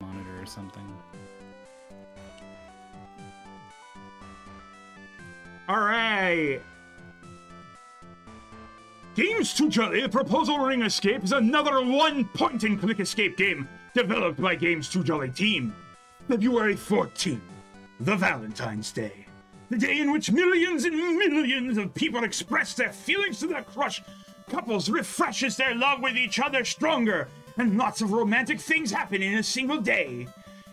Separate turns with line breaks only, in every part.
monitor or something.
Alright! Games Too Jolly, Proposal Ring Escape is another one-point-and-click escape game developed by Games Too Jolly team. February 14th, the Valentine's Day. The day in which millions and millions of people express their feelings to their crush. Couples refreshes their love with each other stronger, and lots of romantic things happen in a single day.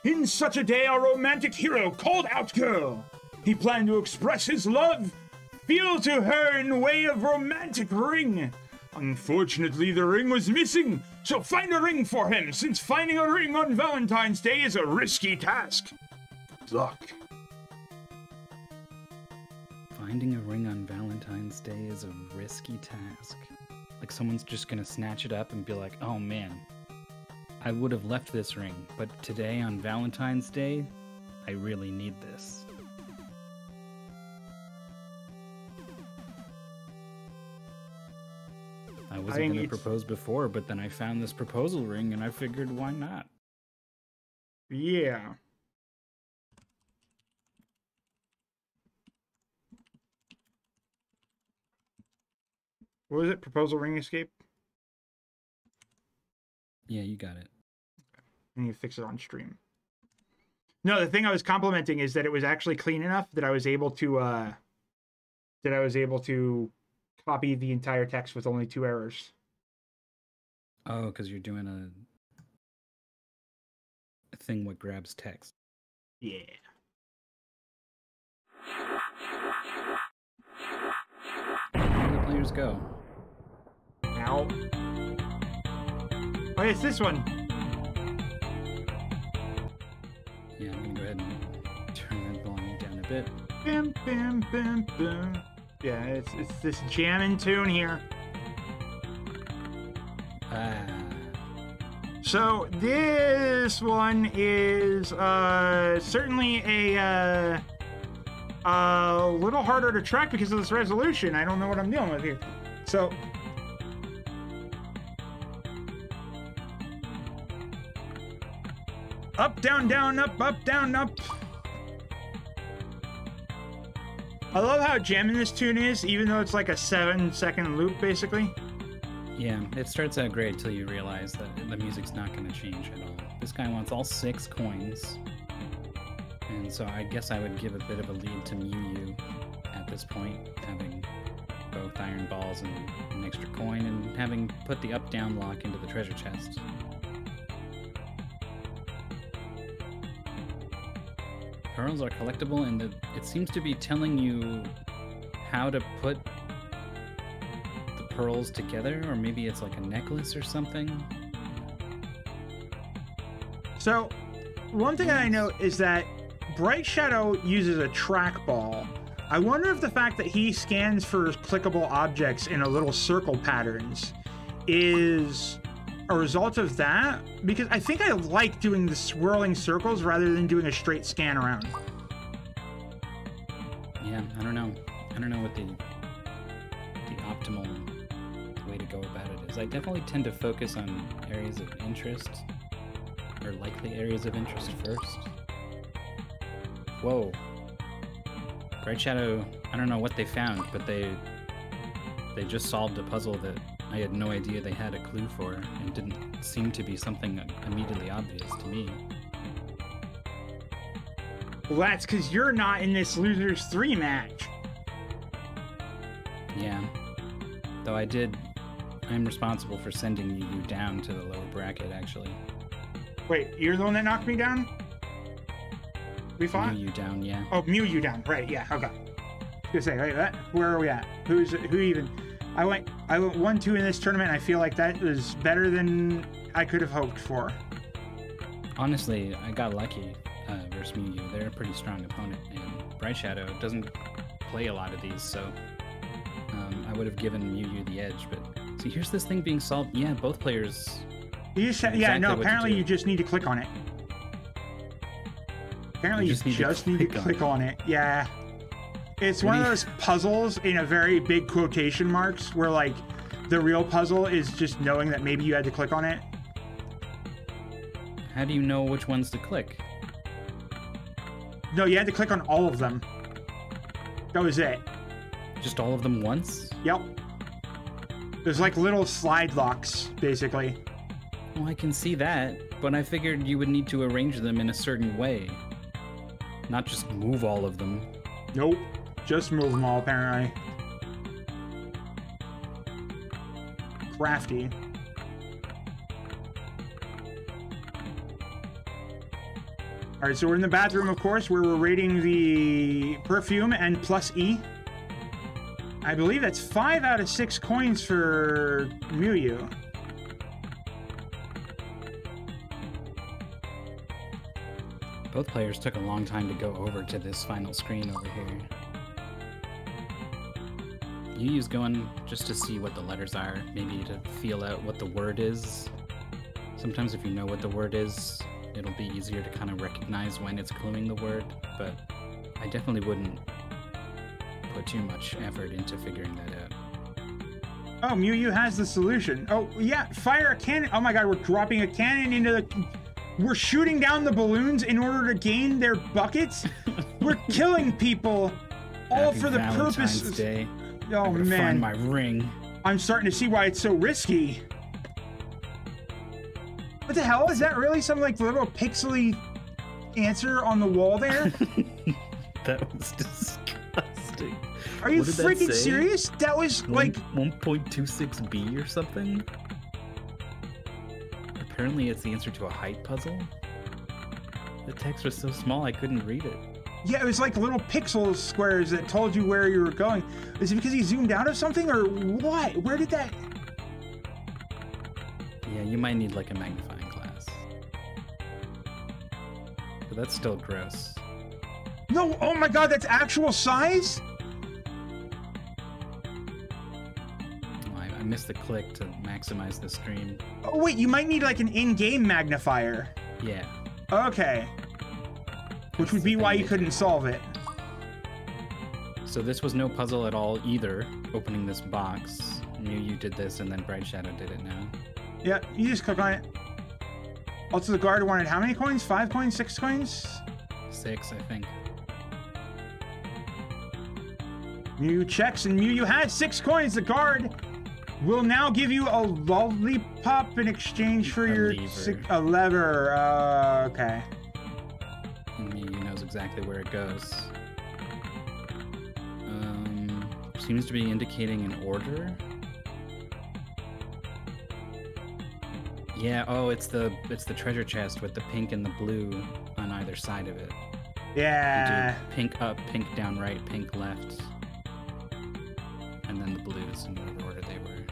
In such a day, our romantic hero called out girl. He planned to express his love, feel to her in way of romantic ring. Unfortunately, the ring was missing, so find a ring for him, since finding a ring on Valentine's Day is a risky task. Good luck.
Finding a ring on Valentine's Day is a risky task. Like someone's just gonna snatch it up and be like, oh man, I would have left this ring, but today on Valentine's Day, I really need this. I wasn't going to propose before, but then I found this proposal ring and I figured, why not?
Yeah. What was it? Proposal ring escape?
Yeah, you got it.
I need to fix it on stream. No, the thing I was complimenting is that it was actually clean enough that I was able to copy the entire text with only 2 errors.
Oh, because you're doing a thing what grabs text.
Yeah.
Where do the players go?
Now. Oh, it's this one.
Yeah, I'm gonna go ahead and turn that volume down a bit.
Bam, bam, bam, bam. Yeah, it's this jamming tune here. So this one is certainly a little harder to track because of this resolution. I don't know what I'm dealing with here. So up, down, down, up, down, up. I love how jamming this tune is, even though it's like a 7-second loop, basically.
Yeah, it starts out great until you realize that the music's not going to change at all. This guy wants all 6 coins, and so I guess I would give a bit of a lead to Mewyou at this point, having both iron balls and an extra coin, and having put the up-down lock into the treasure chest. Pearls are collectible, and it seems to be telling you how to put the pearls together, or maybe it's like a necklace or something.
So, one thing I know is that BrightShadow uses a trackball. I wonder if the fact that he scans for clickable objects in a little circle patterns is a result of that, because I think I like doing the swirling circles rather than doing a straight scan around.
Yeah, I don't know. I don't know what the optimal way to go about it is. I definitely tend to focus on areas of interest, or likely areas of interest first. Whoa. BrightShadow, I don't know what they found, but they just solved a puzzle that I had no idea they had a clue for, and didn't seem to be something immediately obvious to me.
Well, that's because you're not in this Losers 3 match.
Yeah. Though I'm responsible for sending you down to the lower bracket, actually.
Wait, you're the one that knocked me down? We fought?
Mewyou down, yeah.
Oh, Mewyou down, right, yeah, okay. Just say, wait, what? Where are we at? Who even? I went 1-2 in this tournament, and I feel like that was better than I could have hoped for.
Honestly, I got lucky versus Mewyou. They're a pretty strong opponent, and BrightShadow doesn't play a lot of these, so I would have given Mewyou the edge. But see, here's this thing being solved. Yeah, both players.
Yeah, no. Apparently, you just need to click on it. Apparently, you just need to click on it. Yeah. It's one of those puzzles in a very big quotation marks where, like, the real puzzle is just knowing that maybe you had to click on it.
How do you know which ones to click?
No, you had to click on all of them. That was it.
Just all of them once?
Yep. There's like little slide locks, basically.
Well, I can see that, but I figured you would need to arrange them in a certain way. Not just move all of them.
Nope. Just move them all, apparently. Crafty. Alright, so we're in the bathroom, of course, where we're rating the perfume and plus E. I believe that's 5 out of 6 coins for Mewyou.
Both players took a long time to go over to this final screen over here. Mewyou's going just to see what the letters are, maybe to feel out what the word is. Sometimes if you know what the word is, it'll be easier to kind of recognize when it's cluing the word, but I definitely wouldn't put too much effort into figuring that out.
Oh, Mewyou has the solution. Oh, yeah, fire a cannon. Oh my god, we're dropping a cannon into the... We're shooting down the balloons in order to gain their buckets? We're killing people all
Happy
for the
Valentine's
purpose...
Day.
Oh,
I'm gonna
man.
find my ring.
I'm starting to see why it's so risky. What the hell? Is that really some, like, little pixely answer on the wall there?
That was disgusting.
Are you
What did that
freaking
say?
serious? That was, like...
1.26b or something? Apparently it's the answer to a height puzzle. The text was so small I couldn't read it.
Yeah, it was like little pixel squares that told you where you were going. Is it because he zoomed out of something, or what? Where did that...
Yeah, you might need like a magnifying glass. But that's still gross.
No, oh my god, that's actual size?
Oh, I missed the click to maximize the stream.
Oh wait, you might need like an in-game magnifier.
Yeah.
Okay. Which would be why you couldn't solve it.
So this was no puzzle at all either, opening this box. Mewyou did this and then BrightShadow did it now.
Yeah, you just click on it. Also, the guard wanted how many coins? 5 coins? 6 coins?
6, I think.
Mewyou checks, and Mewyou has 6 coins. The guard will now give you a lollipop in exchange for your... A lever. Okay.
And Mewyou knows exactly where it goes. Seems to be indicating an order. Yeah, oh, it's the treasure chest with the pink and the blue on either side of it.
Yeah.
You do pink up, pink down right, pink left. And then the blues in whatever order they were.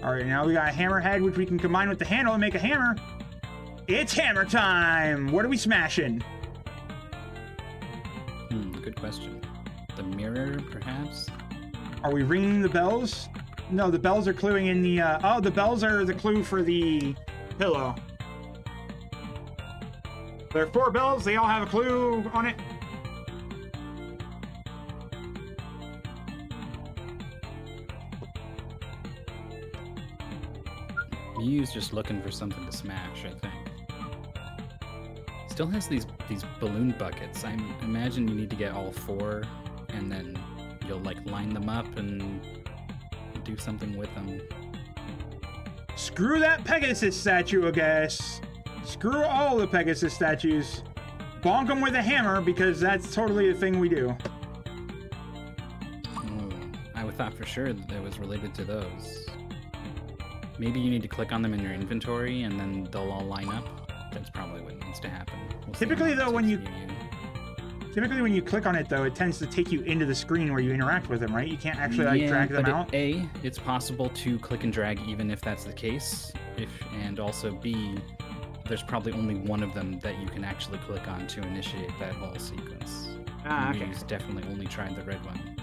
Alright, now we got a hammerhead, which we can combine with the handle and make a hammer. It's hammer time! What are we smashing?
Good question. The mirror, perhaps?
Are we ringing the bells? No, the bells are cluing in the, oh, the bells are the clue for the pillow. There are 4 bells, they all have a clue on it.
Mewyou's just looking for something to smash, I think. Still has these balloon buckets. I imagine you need to get all 4, and then you'll like line them up and do something with them.
Screw that Pegasus statue, I guess. Screw all the Pegasus statues. Bonk them with a hammer, because that's totally the thing we do.
Ooh, I would thought for sure that it was related to those. Maybe you need to click on them in your inventory, and then they'll all line up. That's probably what needs to happen. We'll
Typically, though, when you click on it, though, it tends to take you into the screen where you interact with them, right? You can't actually like drag them out.
A, it's possible to click and drag even if that's the case. And also B, there's probably only one of them that you can actually click on to initiate that whole sequence.
Ah, okay.
Mewyou's definitely only tried the red one.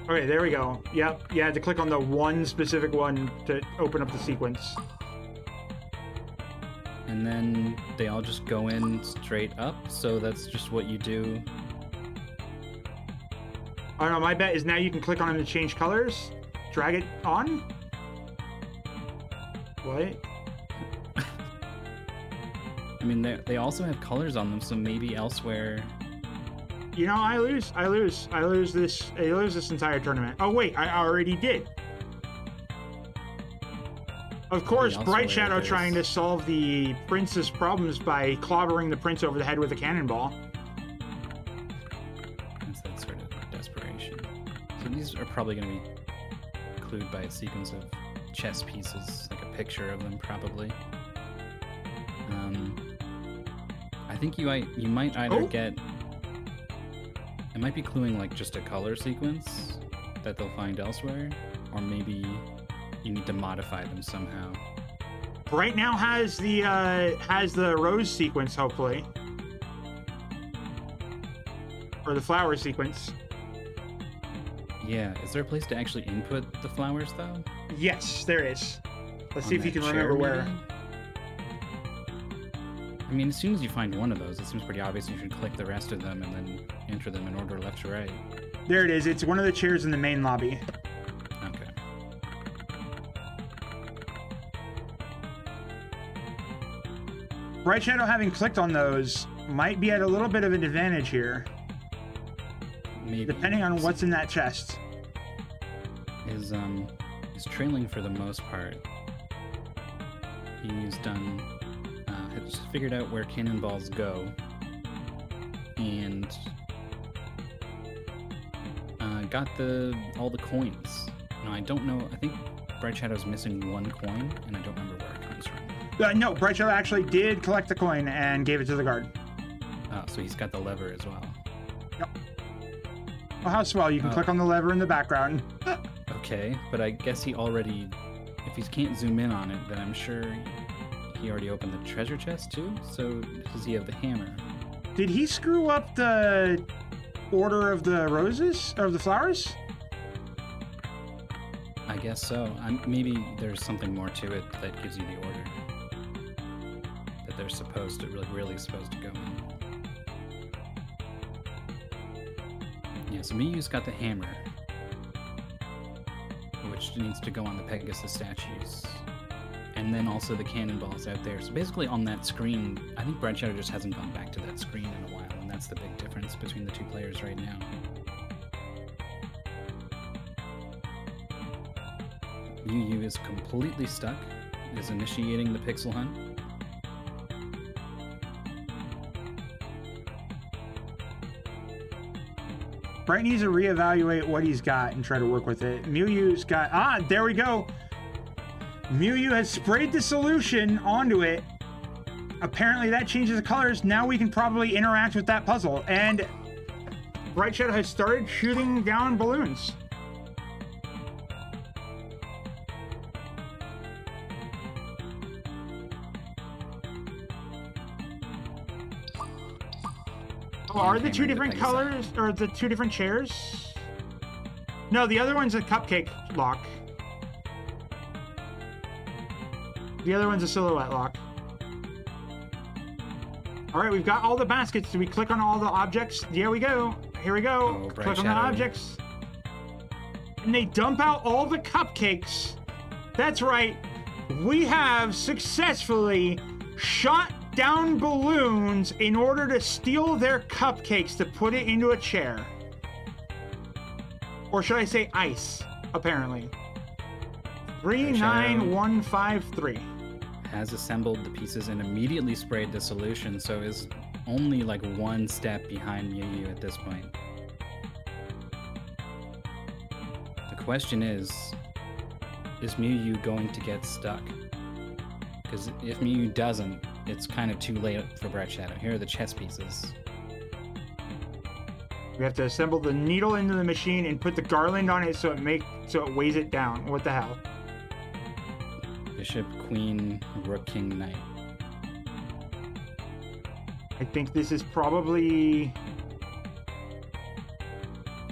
Okay, there we go. Yep, you had to click on the one specific one to open up the sequence.
And then they all just go in straight up, so that's just what you do.
I don't know, my bet is now you can click on them to change colors, drag it on. What?
I mean, they also have colors on them, so maybe elsewhere.
You know, I lose this entire tournament. Oh wait, I already did. Of course, BrightShadow trying to solve the prince's problems by clobbering the prince over the head with a cannonball.
That's that sort of desperation. So these are probably going to be clued by a sequence of chess pieces, like a picture of them, probably. I think you might either get... It might be cluing like just a color sequence that they'll find elsewhere, or maybe you need to modify them somehow.
Right now has the rose sequence, hopefully, or the flower sequence.
Yeah, is there a place to actually input the flowers though?
Yes, there is. Let's
On
see if you can remember where.
I mean, as soon as you find one of those, it seems pretty obvious you should click the rest of them and then enter them in order left to right.
There it is. It's one of the chairs in the main lobby.
Okay.
BrightShadow, having clicked on those, might be at a little bit of an advantage here.
Maybe.
Depending on what's in that chest.
Is trailing for the most part. He's done... has figured out where cannonballs go. And... got all the coins. Now, I don't know... I think BrightShadow's missing one coin, and I don't remember where it comes from.
No, BrightShadow actually did collect the coin and gave it to the guard.
Oh, so he's got the lever as well.
Yep. Oh, how swell. You can click on the lever in the background.
Okay, but I guess he already... If he can't zoom in on it, then I'm sure he already opened the treasure chest too? So does he have the hammer?
Did he screw up the order of the roses? Or the flowers?
I guess so. Maybe there's something more to it that gives you the order. That they're supposed to, really supposed to go in. Yeah, so Miyu's got the hammer, which needs to go on the Pegasus statues. And then also the cannonballs out there. So basically on that screen, I think BrightShadow just hasn't gone back to that screen in a while, and that's the big difference between the two players right now. Mewyou is completely stuck, is initiating the pixel hunt.
Bright needs to reevaluate what he's got and try to work with it. Mewyou's got... there we go! Mewyou has sprayed the solution onto it. Apparently that changes the colors. Now we can probably interact with that puzzle. And BrightShadow has started shooting down balloons. Oh, are the two different colors, or the two different chairs? No, the other one's a cupcake lock. The other one's a silhouette lock. All right, we've got all the baskets. Do we click on all the objects? Here we go. Here we go.
Oh,
click on the objects. And they dump out all the cupcakes. That's right. We have successfully shot down balloons in order to steal their cupcakes to put it into a chair. Or should I say ice, apparently. 39153.
Has assembled the pieces and immediately sprayed the solution, so is only like one step behind Mewyou at this point. The question is Mewyou going to get stuck? Because if Mewyou doesn't, it's kind of too late for BrightShadow. Here are the chess pieces.
We have to assemble the needle into the machine and put the garland on it so it weighs it down. What the hell?
Bishop, Queen, Rook, King, Knight.
I think this is probably...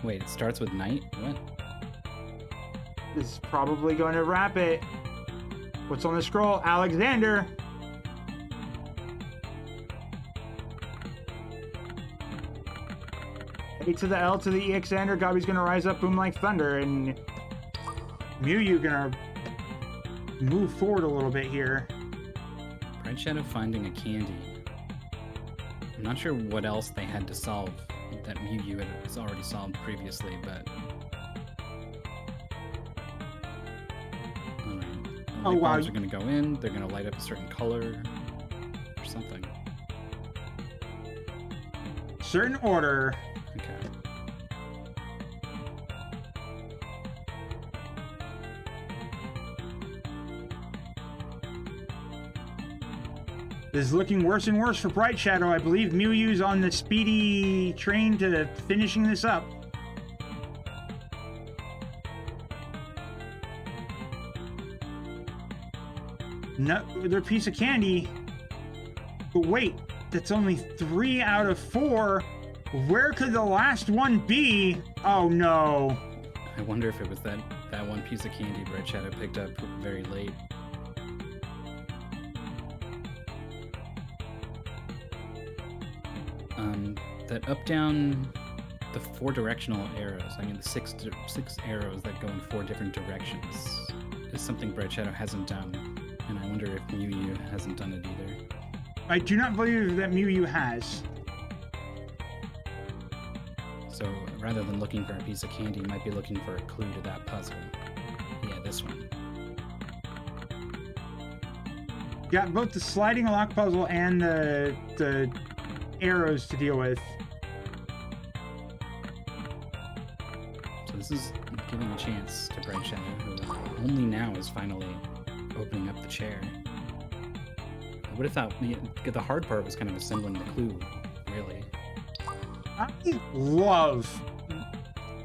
Wait, it starts with Knight? What?
This is probably going to wrap it. What's on the scroll? Alexander. A to the L to the EXander. Gabi's going to rise up, boom like thunder, and Mewyou going to
move forward a little bit here.
BrightShadow finding a candy. I'm not sure what else they had to solve that Mewyou has already solved previously, but... Alright.
Oh, wow.
Bombs are going to go in, they're going to light up a certain color, or something.
Certain order.
Okay.
This is looking worse and worse for BrightShadow. I believe Mewyou's on the speedy train to finishing this up. Another piece of candy. But wait, that's only 3 out of 4. Where could the last one be? Oh no.
I wonder if it was that one piece of candy BrightShadow picked up very late. That up-down, the 4 directional arrows, I mean the six arrows that go in 4 different directions, is something BrightShadow hasn't done, and I wonder if Mewyou hasn't done it either.
I do not believe that Mewyou has.
So rather than looking for a piece of candy, you might be looking for a clue to that puzzle. Yeah, this one.
Got both the sliding lock puzzle and the arrows to deal with.
So this is giving a chance to BrightShadow, who only now is finally opening up the chair. I would have thought the hard part was kind of assembling the clue, really.
I love,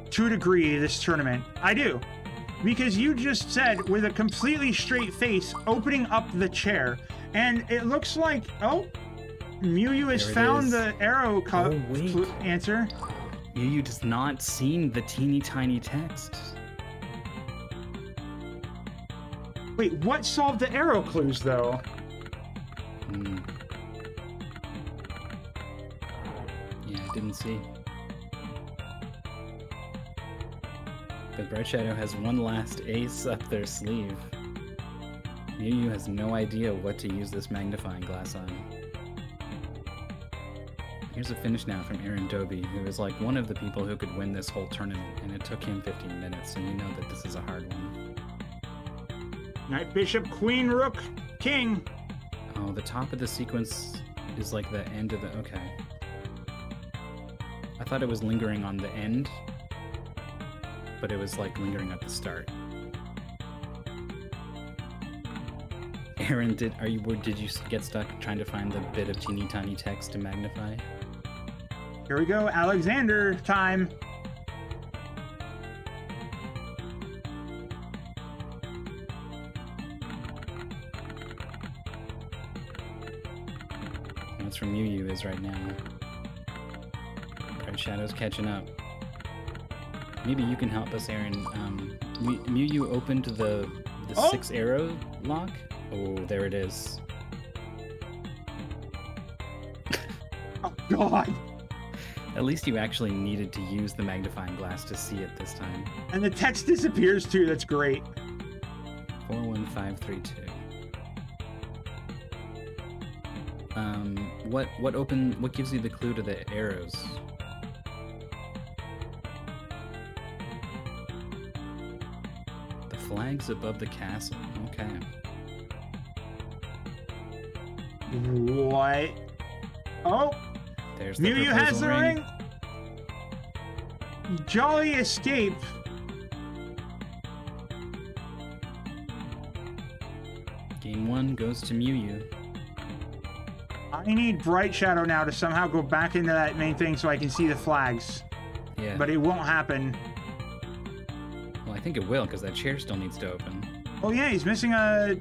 to a degree, this tournament. I do. Because you just said, with a completely straight face, opening up the chair. And it looks like, oh, Mewyou has found the arrow answer.
Mewyou does not seen the teeny tiny text.
Wait, what solved the arrow clues, though?
Yeah, I didn't see. But BrightShadow has one last ace up their sleeve. Mewyou has no idea what to use this magnifying glass on. Here's a finish now from Aaron Doby, who is like one of the people who could win this whole tournament, and it took him 15 minutes, so you know that this is a hard one.
Knight, bishop, queen, rook, king.
Oh, the top of the sequence is like the end of the... Okay. I thought it was lingering on the end, but it was like lingering at the start. Aaron, did you get stuck trying to find the bit of teeny tiny text to magnify?
Here we go, Alexander time.
That's where Mewyou is right now. BrightShadow's catching up. Maybe you can help us, Aaron. Mewyou opened the 6 arrow lock. Oh, there it is.
Oh, God.
At least you actually needed to use the magnifying glass to see it this time.
And the text disappears, too. That's great.
41532. What gives you the clue to the arrows? The flags above the castle. Okay.
What? Oh!
There's the
Mewyou has the ring! Jolly escape!
Game 1 goes to Mewyou.
I need BrightShadow now to somehow go back into that main thing so I can see the flags.
Yeah.
But it won't happen.
Well, I think it will, because that chair still needs to open.
Oh yeah, he's missing a...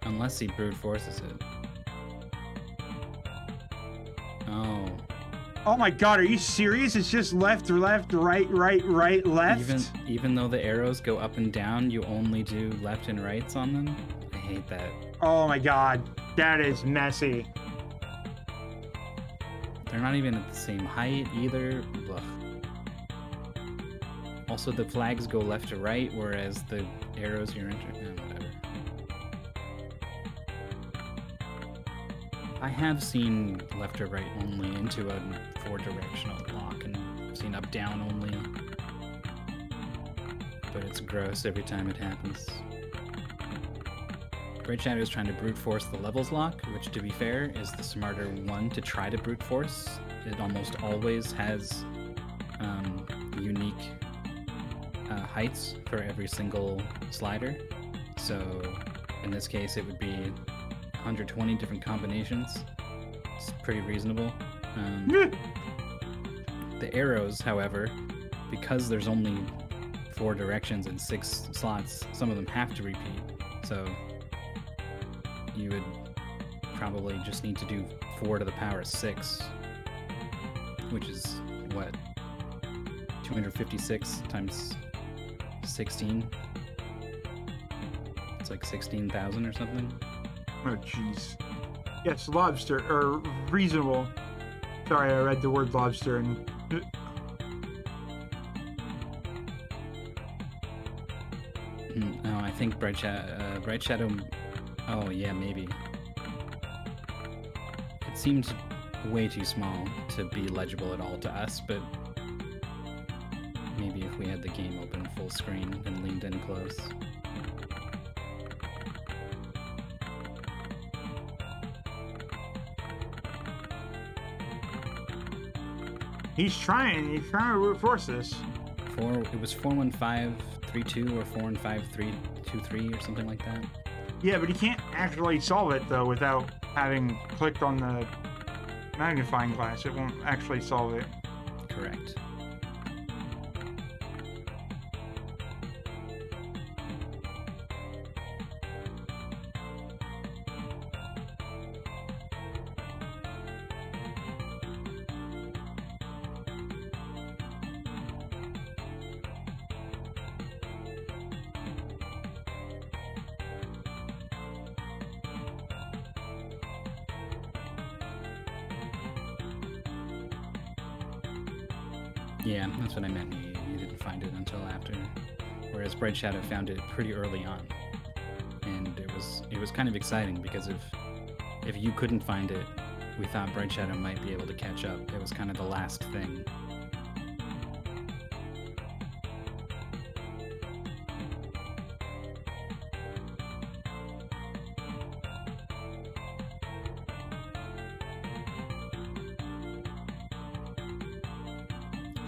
Unless he brute forces it. Oh.
Oh my god, are you serious? It's just left, left, right, right, right, left?
Even though the arrows go up and down, you only do left and rights on them? I hate that.
Oh my god, that is messy.
They're not even at the same height either. Ugh. Also, the flags go left to right, whereas the arrows you're entering... whatever. I have seen left or right only into a 4-directional lock, and I've seen up-down only. But it's gross every time it happens. BrightShadow is trying to brute force the levels lock, which, to be fair, is the smarter one to try to brute force. It almost always has unique heights for every single slider. So in this case, it would be 120 different combinations. It's pretty reasonable. The arrows, however, because there's only 4 directions and 6 slots, some of them have to repeat. So you would probably just need to do 4 to the power of 6, which is, what, 256 times 16? It's like 16,000 or something.
Oh, jeez. Yes, lobster, or reasonable. Sorry, I read the word lobster and...
No, I think BrightShadow... Oh, yeah, maybe. It seemed way too small to be legible at all to us, but maybe if we had the game open full screen and leaned in close.
He's trying to root force this.
It was 41532 or 41523 or something like that.
Yeah, but he can't actually solve it, though, without having clicked on the magnifying glass. It won't actually solve it.
Correct. Yeah, that's what I meant. You didn't find it until after. Whereas BrightShadow found it pretty early on. And it was kind of exciting because if you couldn't find it, we thought BrightShadow might be able to catch up. It was kind of the last thing.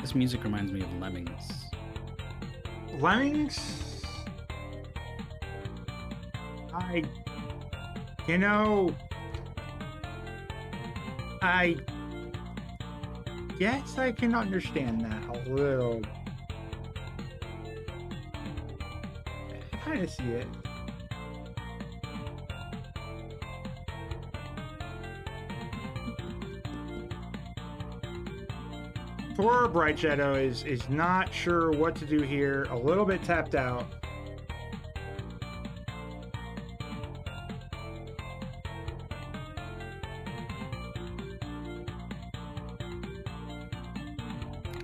This music reminds me of Lemmings.
Lemmings? I guess I can understand that a little. I kind of see it. Poor BrightShadow is not sure what to do here, a little bit tapped out.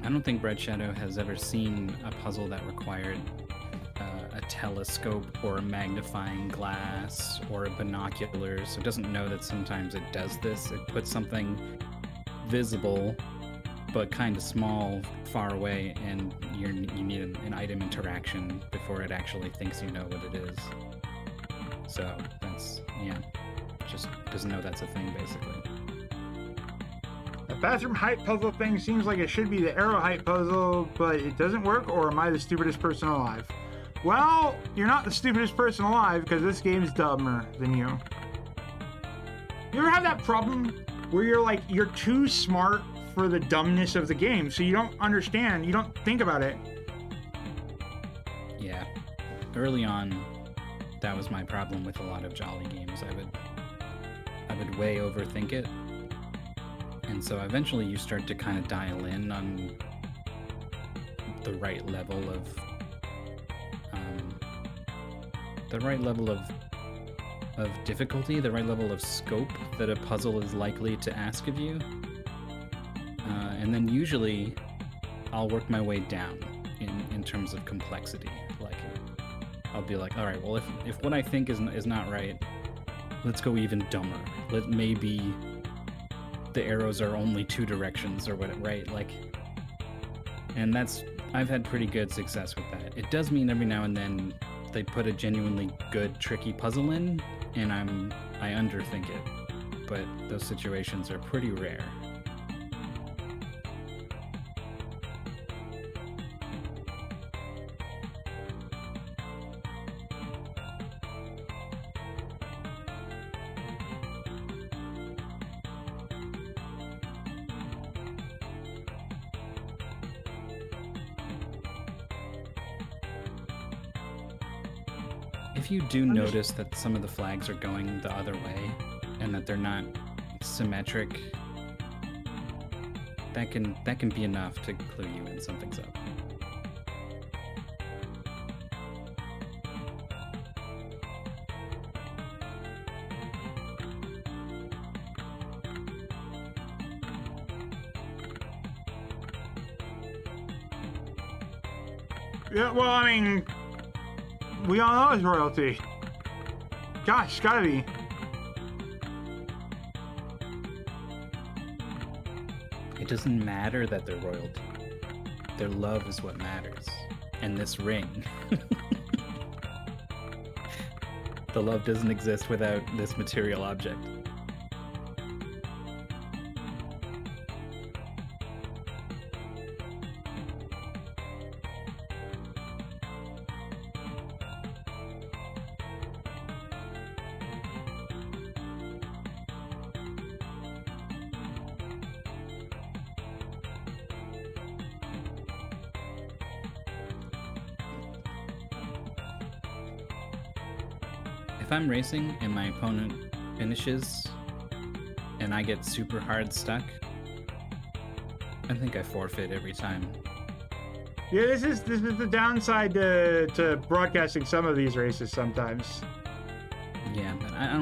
I don't think BrightShadow has ever seen a puzzle that required a telescope or a magnifying glass or a binocular, so it doesn't know that sometimes it does this. It puts something visible but kind of small, far away, and you need an item interaction before it actually thinks you know what it is. So that's, yeah, just doesn't know that's a thing, basically.
The bathroom height puzzle thing seems like it should be the arrow height puzzle, but it doesn't work, or am I the stupidest person alive? Well, you're not the stupidest person alive, because this game is dumber than you. You ever have that problem where you're too smart for the dumbness of the game, so you don't understand, you don't think about it?
Yeah. Early on, that was my problem with a lot of Jolly games. I would way overthink it. And so eventually you start to kind of dial in on the right level of difficulty, the right level of scope that a puzzle is likely to ask of you. And then usually I'll work my way down in terms of complexity. Like, I'll be like, all right, well, if what I think is not right, let's go even dumber. Maybe the arrows are only 2 directions or what, right? Like, and I've had pretty good success with that. It does mean every now and then they put a genuinely good, tricky puzzle in, and I underthink it. But those situations are pretty rare. If you do notice that some of the flags are going the other way and that they're not symmetric, that can be enough to clue you in something's up.
Yeah, well, I mean, we all know it's royalty. Gosh, gotta be.
It doesn't matter that they're royalty. Their love is what matters. And this ring. The love doesn't exist without this material object. If I'm racing and my opponent finishes and I get super hard stuck, I think I forfeit every time.
Yeah, this is the downside to broadcasting some of these races sometimes.
Yeah, but I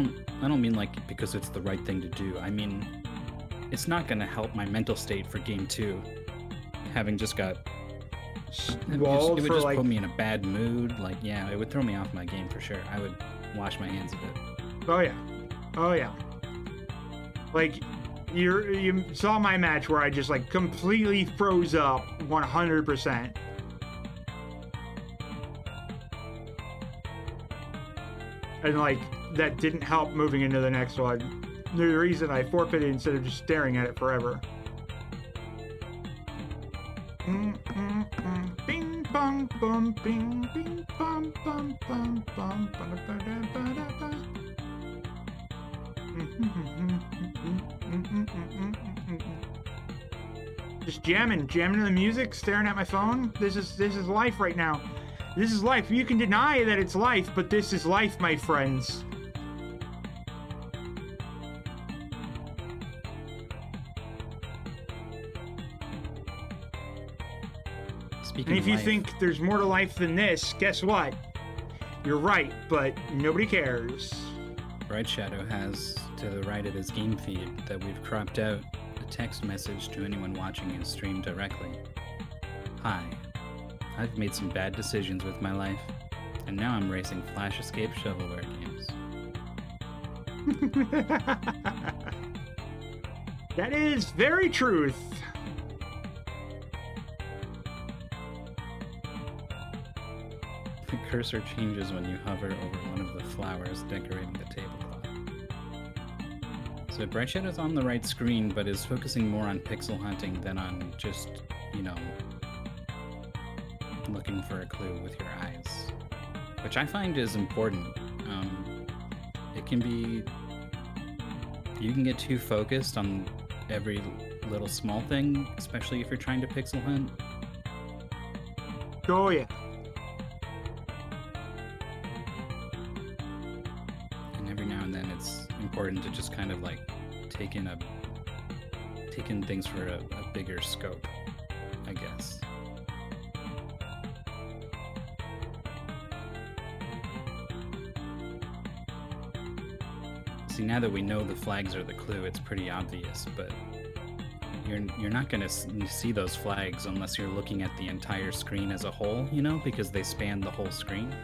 don't mean like because it's the right thing to do. I mean, it's not gonna help my mental state for game 2. Having just got it would just put me in a bad mood. Like, yeah, it would throw me off my game for sure. I would wash my hands of it.
Oh yeah, oh yeah. Like, you saw my match where I just like completely froze up 100%. And like that didn't help moving into the next one. The reason I forfeited instead of just staring at it forever. Bing bong bum bing bing bum bum bum bum just jamming to the music, staring at my phone. This is life right now. This is life. You can deny that it's life, but this is life, my friends.
Speaking
And if you
life,
think there's more to life than this, guess what? You're right, but nobody cares.
BrightShadow has to the right of his game feed that we've cropped out a text message to anyone watching his stream directly. Hi, I've made some bad decisions with my life, and now I'm racing Flash Escape shovelware games.
That is very truth.
The cursor changes when you hover over one of the flowers decorating the tablecloth. So BrightShadow's on the right screen, but is focusing more on pixel hunting than on just, you know, looking for a clue with your eyes. Which I find is important. It can be... You can get too focused on every little small thing, especially if you're trying to pixel hunt.
Oh yeah.
Every now and then it's important to just kind of like take in things for a bigger scope, I guess. See, now that we know the flags are the clue, it's pretty obvious, but you're not gonna see those flags unless you're looking at the entire screen as a whole, you know, because they span the whole screen.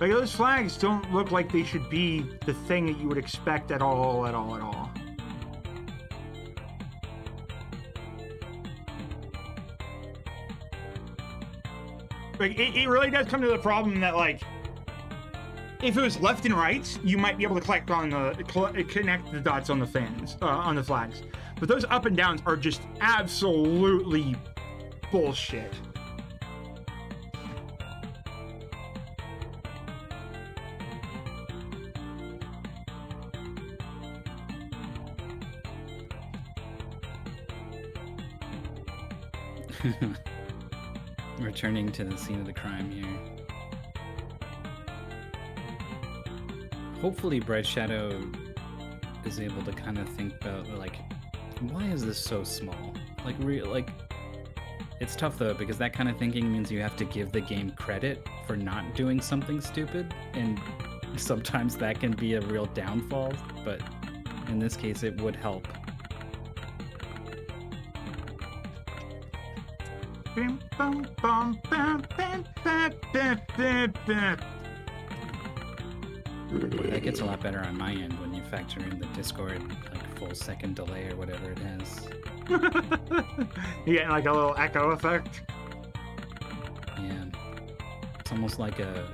Like, those flags don't look like they should be the thing that you would expect at all. Like, it really does come to the problem that, like, if it was left and right, you might be able to connect the dots on the on the flags. But those up and downs are just absolutely bullshit.
Returning to the scene of the crime here. Hopefully BrightShadow is able to kind of think about, like, why is this so small? Like, it's tough though, because that kind of thinking means you have to give the game credit for not doing something stupid, and sometimes that can be a real downfall, but in this case it would help. That gets a lot better on my end when you factor in the Discord, like, full second delay or whatever it has.
You get like a little echo effect.
Yeah, it's almost like a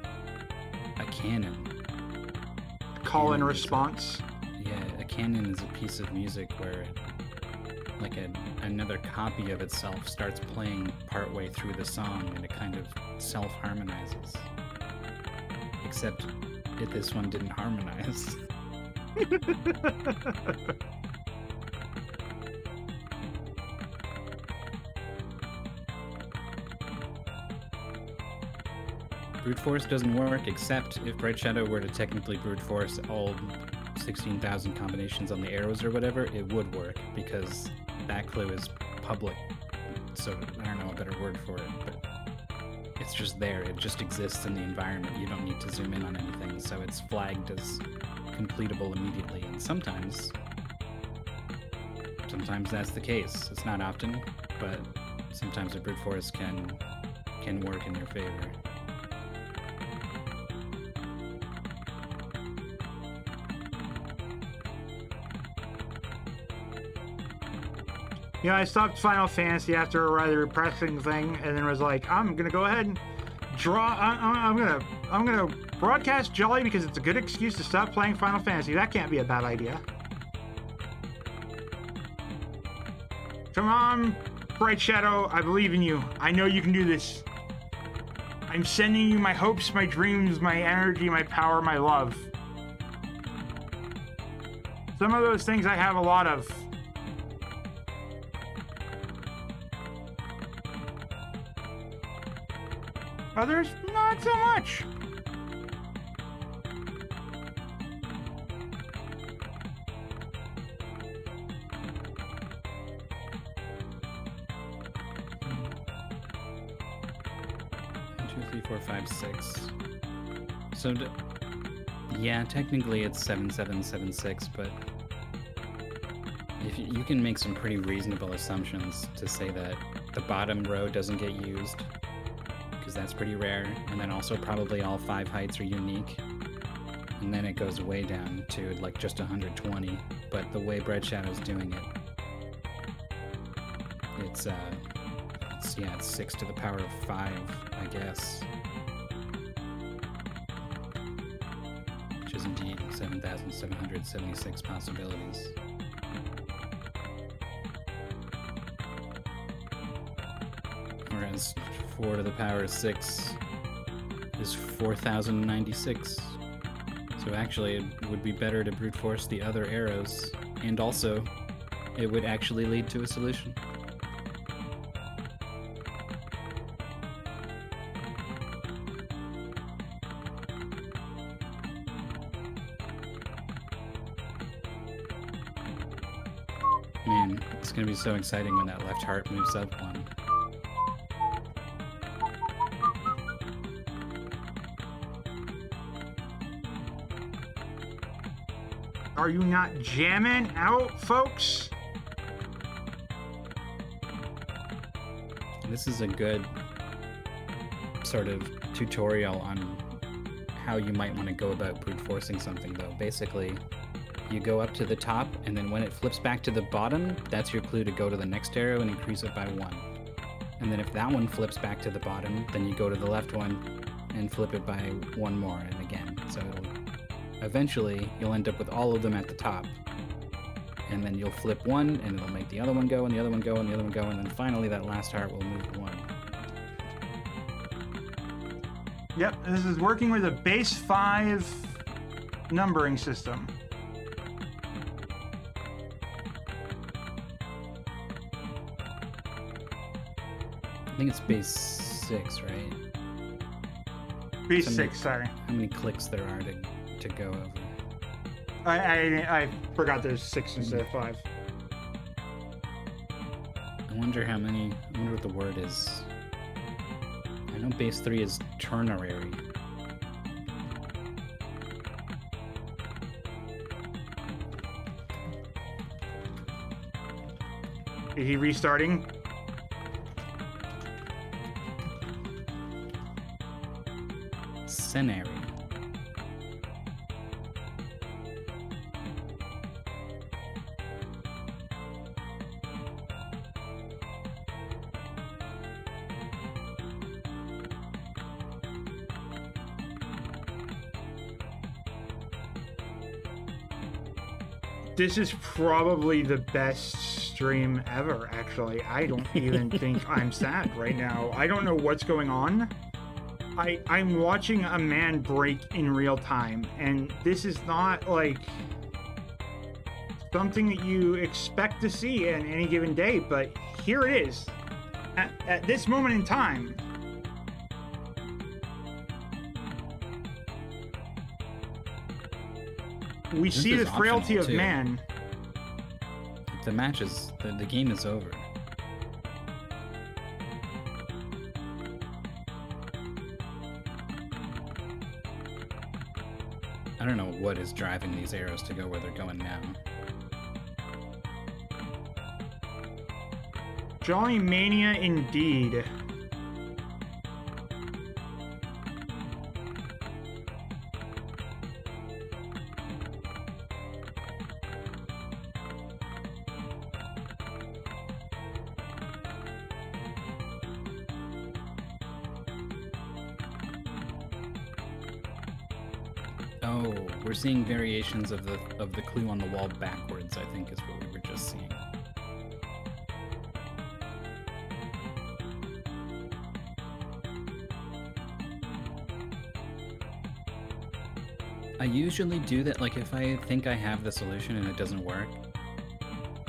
canon.
Call and response.
Yeah, a canon is a piece of music where, like, another copy of itself starts playing partway through the song and it kind of self-harmonizes. Except this one didn't harmonize. Brute force doesn't work except if BrightShadow were to technically brute force all 16,000 combinations on the arrows or whatever, it would work, because that clue is public. So I don't know a better word for it, but it's just there. It just exists in the environment. You don't need to zoom in on anything, so it's flagged as completable immediately. And sometimes that's the case. It's not often, but sometimes a brute force can work in your favor.
You know, I stopped Final Fantasy after a rather depressing thing, and then was like, I'm gonna go ahead and draw. I'm gonna broadcast Jolly because it's a good excuse to stop playing Final Fantasy. That can't be a bad idea. Come on, BrightShadow, I believe in you. I know you can do this. I'm sending you my hopes, my dreams, my energy, my power, my love. Some of those things I have a lot of. Others, not so much.
One, 2, 3, 4, 5, 6. So, yeah, technically it's 7776, but if you can make some pretty reasonable assumptions to say that the bottom row doesn't get used, because that's pretty rare, and then also probably all 5 heights are unique, and then it goes way down to like just 120. But the way BrightShadow's doing it, it's 6 to the power of 5, I guess, which is indeed 7,776 possibilities. Whereas 4 to the power of 6 is 4,096. So actually it would be better to brute force the other arrows, and also it would actually lead to a solution. Man, it's gonna be so exciting when that left heart moves up one.
Are you not jamming out, folks?
This is a good sort of tutorial on how you might want to go about brute forcing something, though. Basically, you go up to the top, and then when it flips back to the bottom, that's your clue to go to the next arrow and increase it by 1. And then if that one flips back to the bottom, then you go to the left one and flip it by 1 more, and again. So eventually, you'll end up with all of them at the top. And then you'll flip one, and it'll make the other one go, and the other one go, and the other one go, and then finally that last heart will move 1.
Yep, this is working with a base 5 numbering system.
I think it's base 6, right?
Base 6, sorry.
How many clicks there are to go over?
I forgot there's 6 instead of 5.
I wonder what the word is. I know base 3 is ternary.
Is he restarting?
Scenary.
This is probably the best stream ever, actually. I don't even think I'm sad right now. I don't know what's going on. I'm watching a man break in real time, and this is not, like, something that you expect to see on any given day, but here it is. At this moment in time. We see the frailty of man.
The match is... the game is over. I don't know what is driving these arrows to go where they're going now.
Jolly Mania indeed.
Oh, we're seeing variations of the clue on the wall backwards, I think is what we were just seeing. I usually do that, like if I think I have the solution and it doesn't work,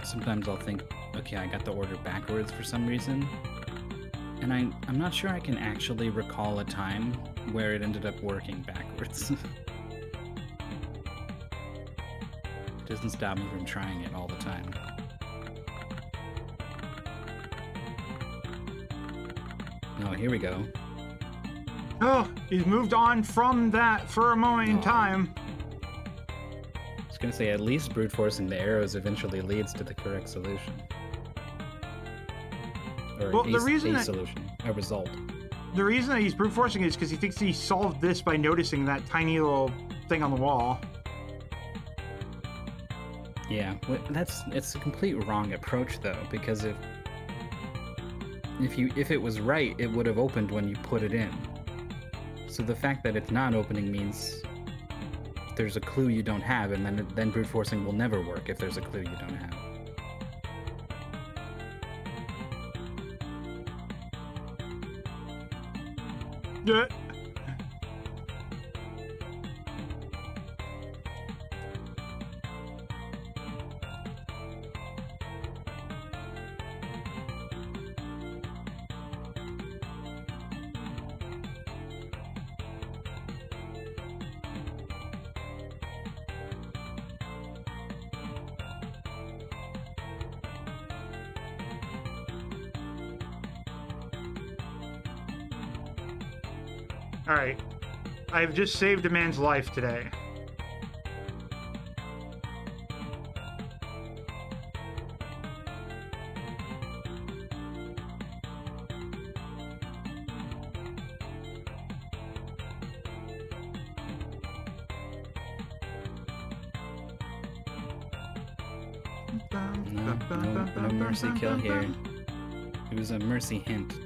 sometimes I'll think, okay, I got the order backwards for some reason. And I'm not sure I can actually recall a time where it ended up working backwards. It doesn't stop me from trying it all the time. Oh, here we go.
Oh, he's moved on from that for a moment in time.
I was gonna say, at least brute forcing the arrows eventually leads to the correct solution. Or
Well, the reason that-
solution, a result.
The reason that he's brute forcing is because he thinks he solved this by noticing that tiny little thing on the wall.
Yeah, it's a complete wrong approach though, because if it was right, it would have opened when you put it in. So the fact that it's not opening means there's a clue you don't have, and then brute forcing will never work if there's a clue you don't have.
Yeah. Alright. I've just saved a man's life today.
No mercy kill here. It was a mercy hint.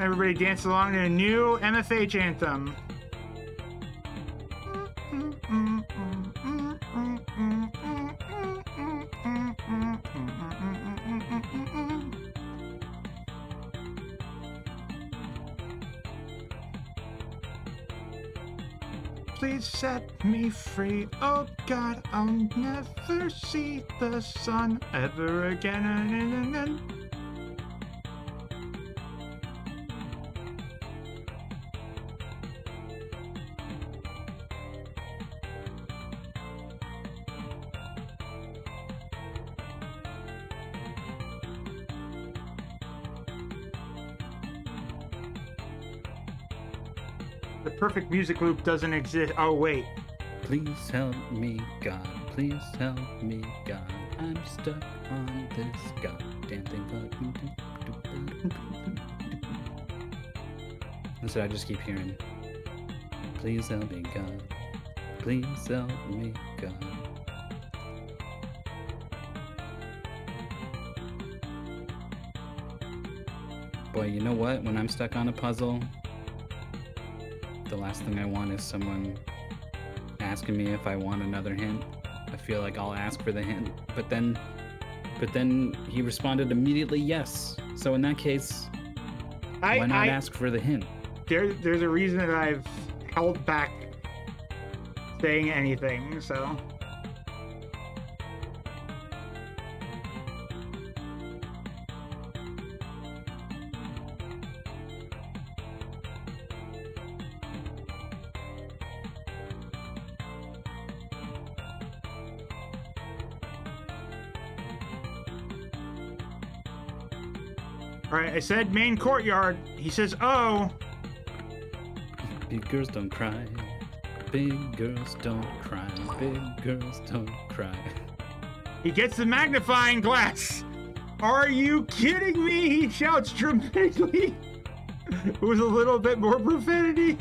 Everybody dance along to a new MFH anthem. Please set me free, oh God, I'll never see the sun ever again. The perfect music loop doesn't exist. Oh, wait.
Please help me, God. Please help me, God. I'm stuck on this goddamn thing. That's what I just keep hearing. Please help me, God. Please help me, God. Boy, you know what? When I'm stuck on a puzzle, the last thing I want is someone asking me if I want another hint. I feel like I'll ask for the hint, but then he responded immediately yes. So in that case, why not ask for the hint?
There's a reason that I've held back saying anything, so. Alright, I said main courtyard. He says, oh.
Big girls don't cry. Big girls don't cry. Big girls don't cry.
He gets the magnifying glass. Are you kidding me? He shouts dramatically. With a little bit more profanity.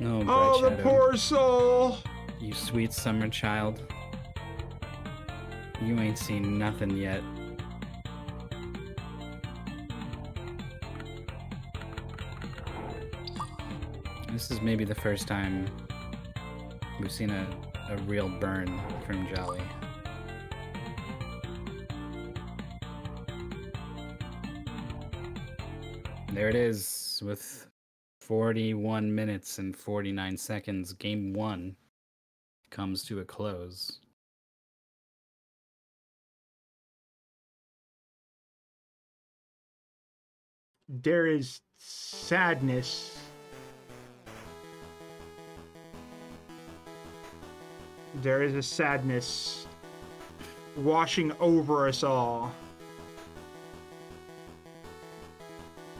No,
oh, the
BrightShadow.
poor soul.
You sweet summer child. You ain't seen nothing yet. This is maybe the first time we've seen a real burn from Jolly. There it is, with 41 minutes and 49 seconds, game 1 comes to a close.
There is sadness. There is a sadness washing over us all.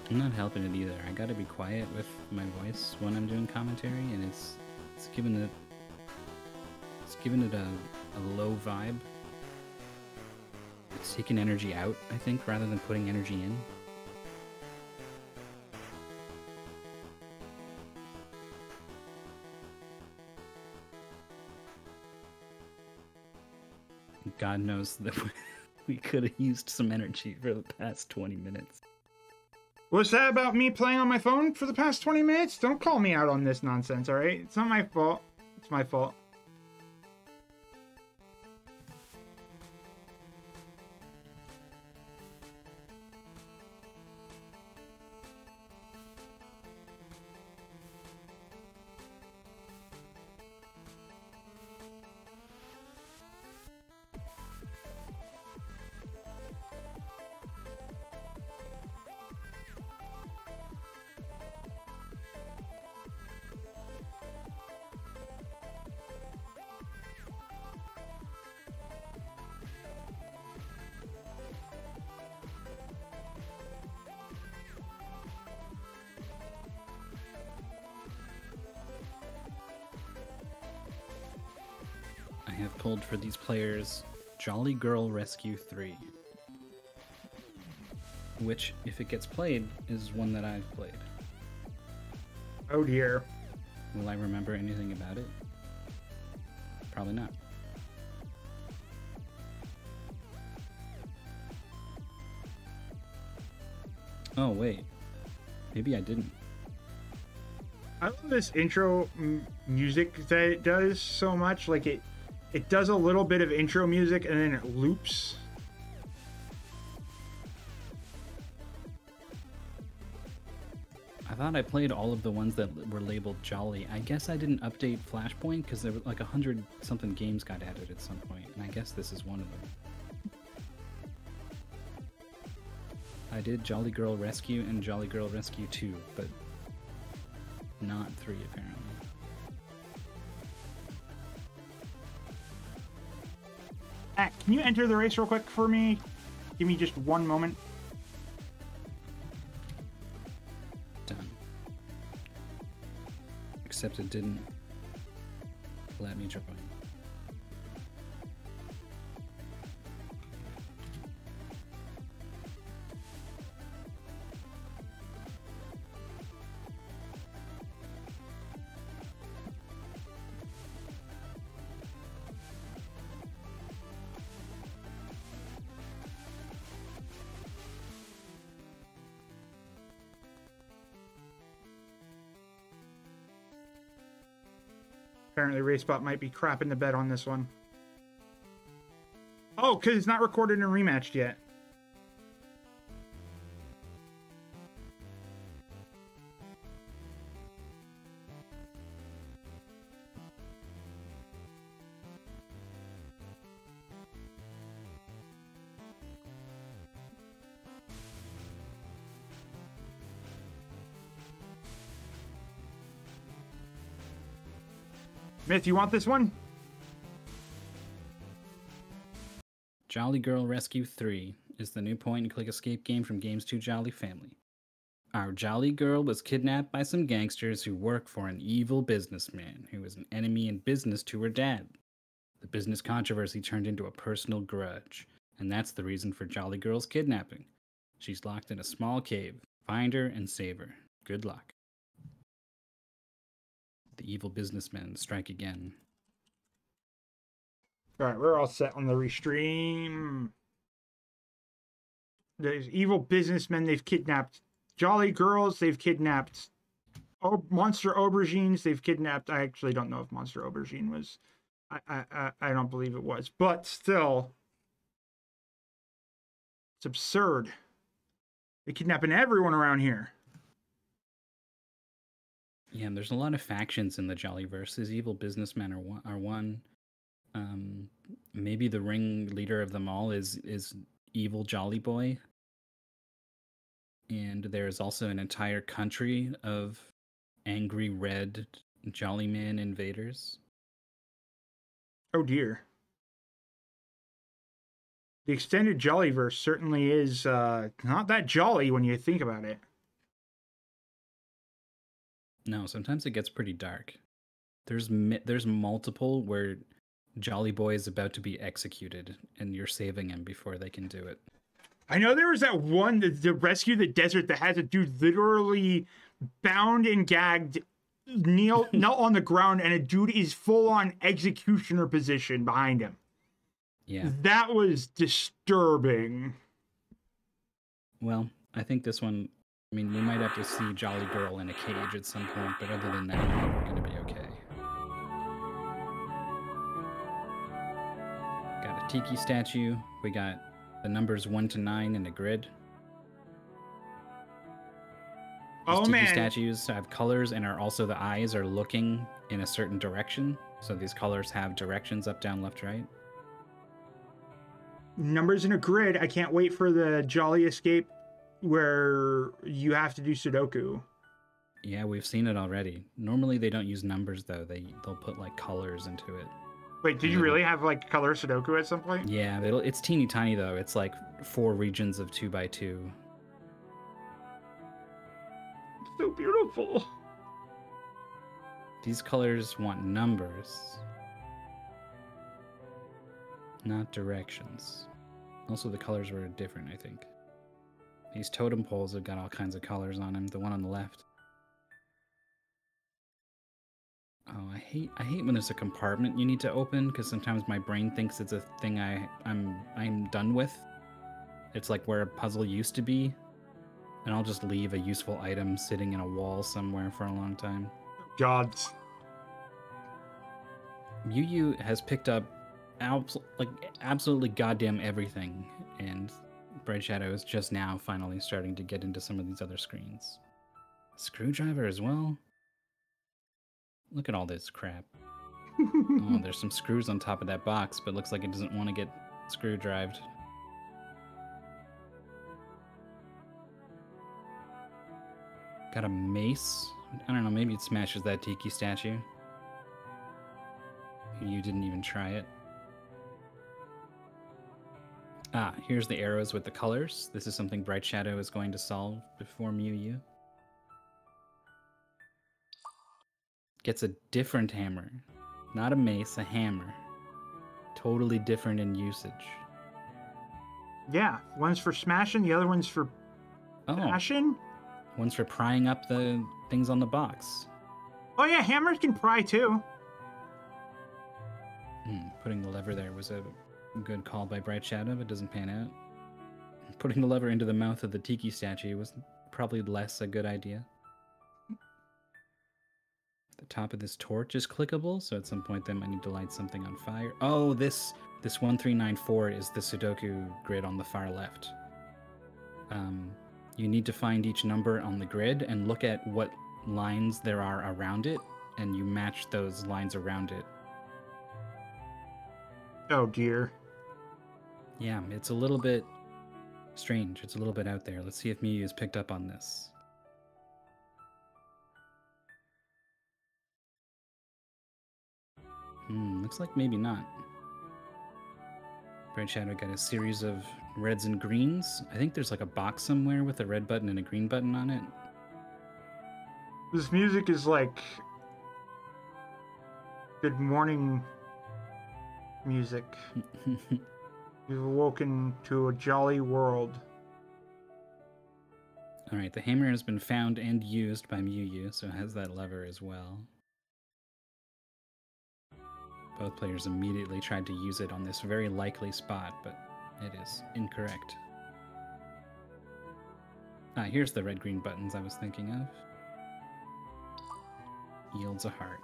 I'm not helping it either. I gotta be quiet with my voice when I'm doing commentary, and it's giving it a low vibe. It's taking energy out, I think, rather than putting energy in. God knows that we could have used some energy for the past 20 minutes.
What's that about me playing on my phone for the past 20 minutes? Don't call me out on this nonsense, alright? It's not my fault. It's my fault.
I have pulled for these players Jolly Girl Rescue 3. Which, if it gets played, is one that I've played.
Oh dear.
Will I remember anything about it? Probably not. Oh, wait. Maybe I didn't.
I love this intro music that it does so much. Like, it does a little bit of intro music and then it loops.
I thought I played all of the ones that were labeled Jolly. I guess I didn't update Flashpoint because there were like 100-something games got added at some point, and I guess this is one of them. I did Jolly Girl Rescue and Jolly Girl Rescue 2, but not 3 apparently.
Can you enter the race real quick for me? Give me just one moment.
Done. Except it didn't let me join.
Apparently RaceBot might be crapping the bed on this one. Oh, because it's not recorded and rematched yet. Myth, you want this one?
Jolly Girl Rescue 3 is the new point-and-click escape game from Games 2 Jolly family. Our Jolly Girl was kidnapped by some gangsters who work for an evil businessman who is an enemy in business to her dad. The business controversy turned into a personal grudge, and that's the reason for Jolly Girl's kidnapping. She's locked in a small cave. Find her and save her. Good luck. The evil businessmen strike again.
All right, we're all set on the restream. There's evil businessmen. They've kidnapped Jolly Girls. They've kidnapped Monster Aubergines. They've kidnapped. I actually don't know if Monster Aubergine was. I don't believe it was, but still, it's absurd. They're kidnapping everyone around here.
Yeah, and there's a lot of factions in the Jollyverse. These evil businessmen are one. Maybe the ringleader of them all is evil Jolly Boy. And there's also an entire country of angry red Jolly Man invaders.
Oh dear. The extended Jollyverse certainly is not that jolly when you think about it.
No, sometimes it gets pretty dark. There's multiple where Jolly Boy is about to be executed, and you're saving him before they can do it.
I know there was that one, the Rescue the Desert, that has a dude literally bound and gagged, knelt on the ground, and a dude is full-on executioner position behind him.
Yeah.
That was disturbing.
Well, I think this one... I mean, we might have to see Jolly Girl in a cage at some point, but other than that, we're going to be okay. Got a Tiki statue. We got the numbers 1 to 9 in a grid. These Tiki statues have colors and are also the eyes are looking in a certain direction. So these colors have directions up, down, left, right.
Numbers in a grid. I can't wait for the Jolly Escape where you have to do Sudoku.
Yeah, we've seen it already. Normally they don't use numbers though. They'll put like colors into it.
Wait, did you really have like color Sudoku at some point?
Yeah, it's teeny tiny though. It's like 4 regions of 2x2.
So beautiful.
These colors want numbers. not directions. Also, the colors were different, I think. These totem poles have got all kinds of colors on them. The one on the left. Oh, I hate when there's a compartment you need to open, because sometimes my brain thinks it's a thing I'm done with. It's like where a puzzle used to be, and I'll just leave a useful item sitting in a wall somewhere for a long time.
God.
Mewyou has picked up absolutely goddamn everything, and BrightShadow is just now finally starting to get into some of these other screens. Screwdriver as well? Look at all this crap. Oh, there's some screws on top of that box, but looks like it doesn't want to get screw-drived. Got a mace. I don't know, maybe it smashes that tiki statue. You didn't even try it. Ah, here's the arrows with the colors. This is something BrightShadow is going to solve before Mewyou. Gets a different hammer. Not a mace, a hammer. Totally different in usage.
Yeah, one's for smashing, the other one's for bashing.
One's for prying up the things on the box.
Oh yeah, hammers can pry too.
Putting the lever there was a good call by BrightShadow, but doesn't pan out. Putting the lever into the mouth of the tiki statue was probably less a good idea. The top of this torch is clickable, so at some point then I need to light something on fire. Oh, this 1394 is the Sudoku grid on the far left. You need to find each number on the grid and look at what lines there are around it, and you match those lines around it.
Oh dear.
Yeah, it's a little bit strange. It's a little bit out there. Let's see if Mewyou has picked up on this. Looks like maybe not. BrightShadow got a series of reds and greens. I think there's like a box somewhere with a red button and a green button on it.
This music is like good morning music. You've awoken to a jolly world.
Alright, the hammer has been found and used by Mewyou, so it has that lever as well. Both players immediately tried to use it on this very likely spot, but it is incorrect. Ah, here's the red-green buttons I was thinking of. Yields a heart.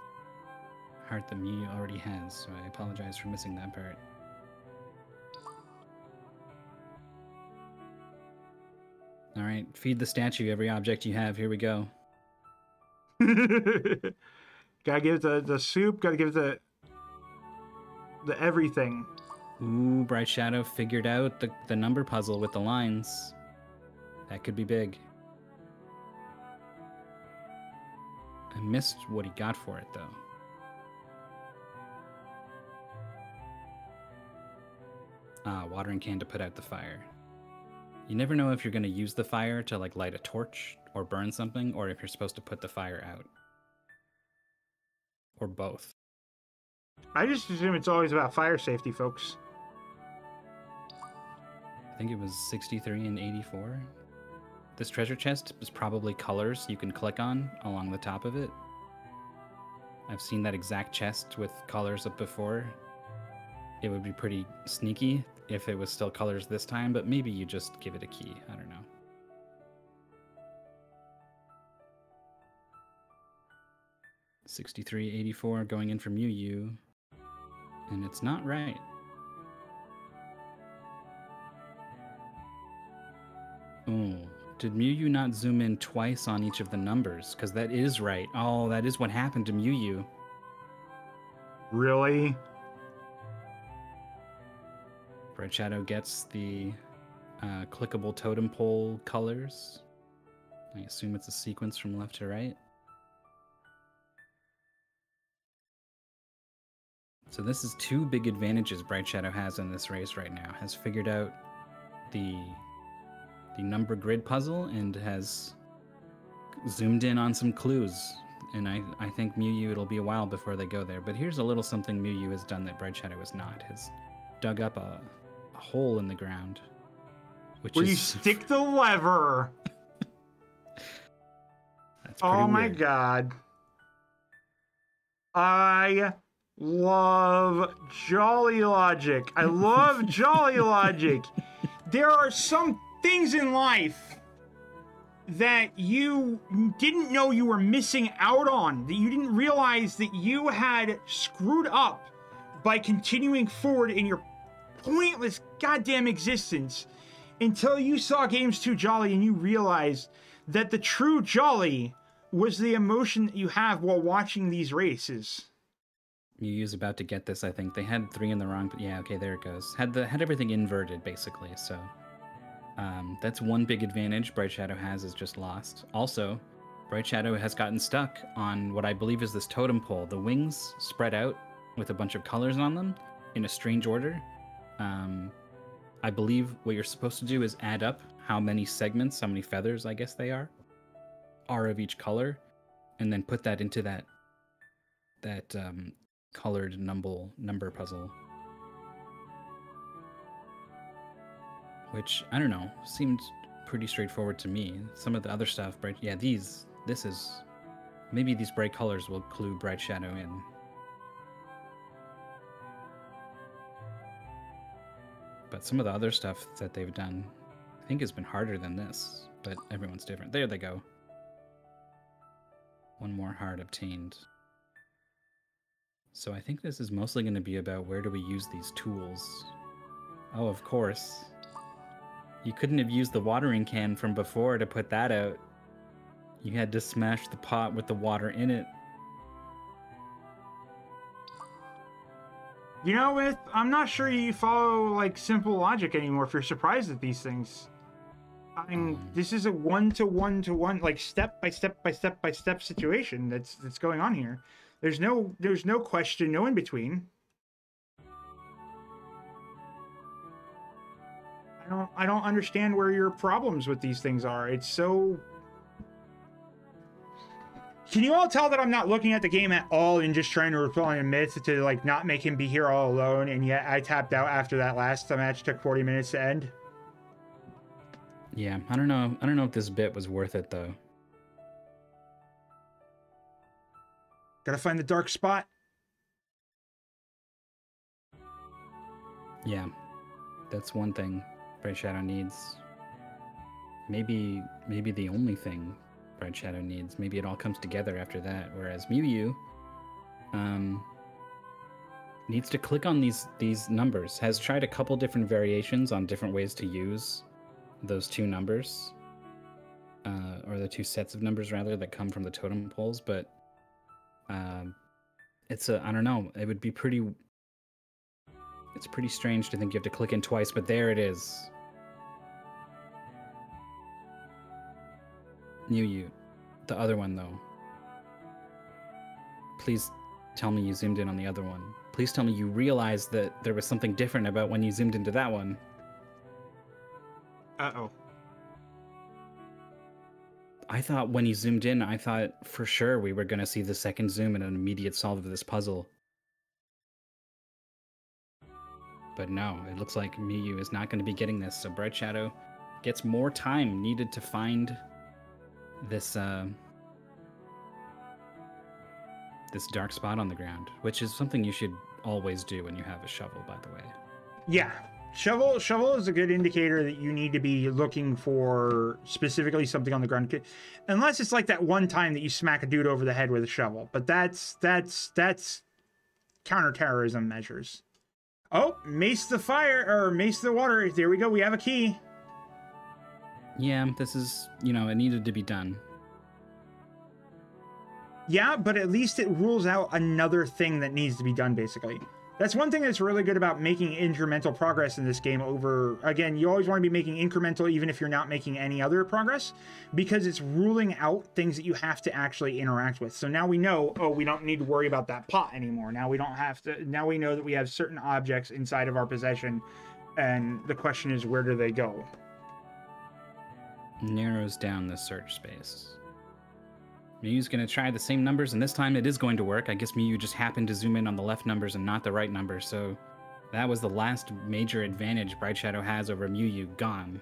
Heart that Mewyou already has, so I apologize for missing that part. Alright, feed the statue every object you have. Here we go.
Gotta give the soup, gotta give the everything.
Ooh, BrightShadow figured out the number puzzle with the lines. That could be big. I missed what he got for it, though. Ah, watering can to put out the fire. You never know if you're going to use the fire to like light a torch or burn something, or if you're supposed to put the fire out. Or both.
I just assume it's always about fire safety, folks.
I think it was 63 and 84. This treasure chest is probably colors you can click on along the top of it. I've seen that exact chest with colors up before. It would be pretty sneaky if it was still colors this time, but maybe you just give it a key. I don't know. $63.84 going in from Mewyou. And it's not right. Oh, did Mewyou not zoom in twice on each of the numbers? Because that is right. Oh, that is what happened to Mewyou.
Really?
BrightShadow gets the clickable totem pole colors. I assume it's a sequence from left to right. So this is two big advantages BrightShadow has in this race right now. Has figured out the number grid puzzle and has zoomed in on some clues. And I think Mewyou, it'll be a while before they go there. But here's a little something Mewyou has done that BrightShadow has not. Has dug up a hole in the ground. Which
Where
is...
you stick the lever.
That's pretty
Oh my
weird.
god. I love Jolly Logic. I love Jolly Logic. There are some things in life that you didn't know you were missing out on, that you didn't realize that you had screwed up by continuing forward in your pointless goddamn existence until you saw Games Too Jolly and you realized that the true jolly was the emotion that you have while watching these races.
Mewu's about to get this, I think. They had 3 in the wrong, but yeah, okay, there it goes. Had everything inverted, basically, so... that's one big advantage BrightShadow has, is just lost. Also, BrightShadow has gotten stuck on what I believe is this totem pole. The wings spread out with a bunch of colors on them in a strange order. I believe what you're supposed to do is add up how many segments, how many feathers, I guess they are of each color, and then put that into that colored number puzzle. Which, I don't know, seemed pretty straightforward to me. Some of the other stuff, yeah, this is... Maybe these bright colors will clue BrightShadow in. But some of the other stuff that they've done, I think has been harder than this. But everyone's different. There they go. One more heart obtained. So I think this is mostly going to be about where do we use these tools. Oh, of course. You couldn't have used the watering can from before to put that out. You had to smash the pot with the water in it.
You know, I'm not sure you follow, like, simple logic anymore if you're surprised at these things. I mean, this is a one-to-one-to-one, like, step-by-step-by-step-by-step situation that's going on here. There's no question, no in-between. I don't understand where your problems with these things are. It's so... Can you all tell that I'm not looking at the game at all and just trying to reply in minutes to, like, not make him be here all alone, and yet I tapped out after that last match took 40 minutes to end?
Yeah, I don't know if this bit was worth it, though.
Gotta find the dark spot.
Yeah, that's one thing BrightShadow needs. Maybe the only thing BrightShadow needs. Maybe it all comes together after that. Whereas Mewyou needs to click on these numbers. Has tried a couple different variations on different ways to use those 2 numbers, or the 2 sets of numbers rather that come from the totem poles. But I don't know. It would be pretty. It's pretty strange to think you have to click in twice, but there it is. Mewyou. The other one, though. Please tell me you zoomed in on the other one. Please tell me you realized that there was something different about when you zoomed into that one.
Uh-oh.
I thought when you zoomed in, I thought for sure we were going to see the second zoom and an immediate solve of this puzzle. But no, it looks like Mewyou is not going to be getting this, so BrightShadow gets more time needed to find this this dark spot on the ground, which is something you should always do when you have a shovel, by the way.
Yeah. Shovel is a good indicator that you need to be looking for specifically something on the ground. Unless it's like that one time that you smack a dude over the head with a shovel. But that's counterterrorism measures. Oh, mace the fire, or mace the water. There we go. We have a key.
Yeah, this is, it needed to be done.
Yeah, but at least it rules out another thing that needs to be done, basically. That's one thing that's really good about making incremental progress in this game over... Again, you always want to be making incremental even if you're not making any other progress, because it's ruling out things that you have to actually interact with. So now we know, oh, we don't need to worry about that pot anymore. Now we don't have to... Now we know that we have certain objects inside of our possession, and the question is, where do they go?
Narrows down the search space. Mewyu's going to try the same numbers, and this time it is going to work. I guess Mewyou just happened to zoom in on the left numbers and not the right numbers, so That was the last major advantage BrightShadow has over Mewyou gone.